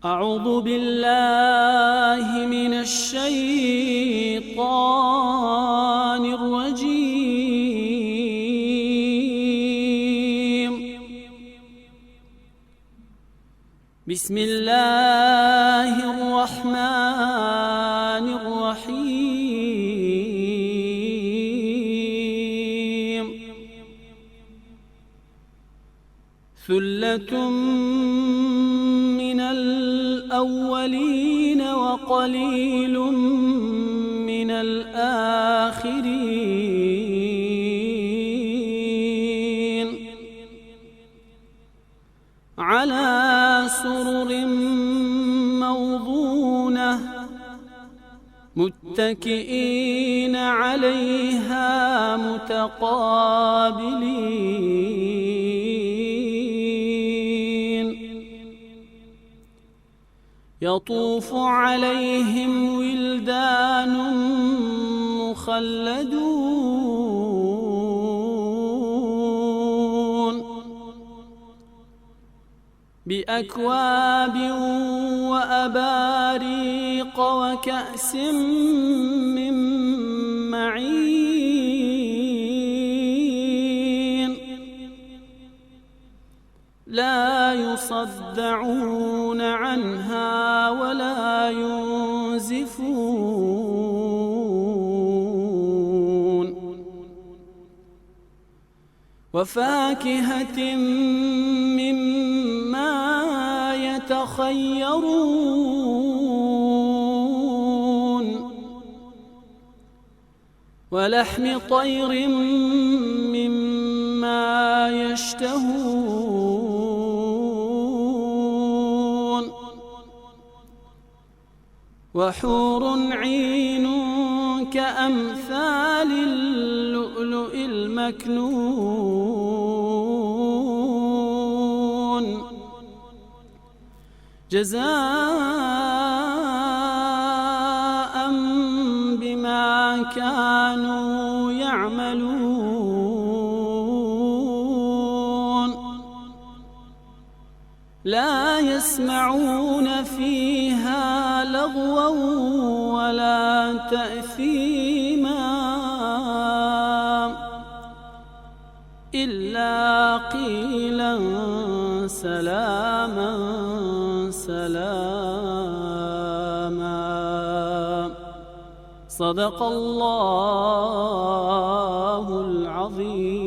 أعوذ بالله من الشيطان الرجيم. بسم الله الرحمن الرحيم. ثلة من الأولين وقليل من الآخرين. على سرر موضونة متكئين عليها متقابلين. يطوف عليهم ولدان مخلدون بأكواب وأباريق وكأس من معين. لا يصدعون عنها ولا ينزفون. وفاكهة مما يتخيرون. ولحم طير مما يشتهون. وحور عين كأمثال اللؤلؤ المكنون جزاء بما كانوا يعملون. لا يسمعون فيها لغوا ولا تأثيما إلا قيلا سلاما سلاما. صدق الله العظيم.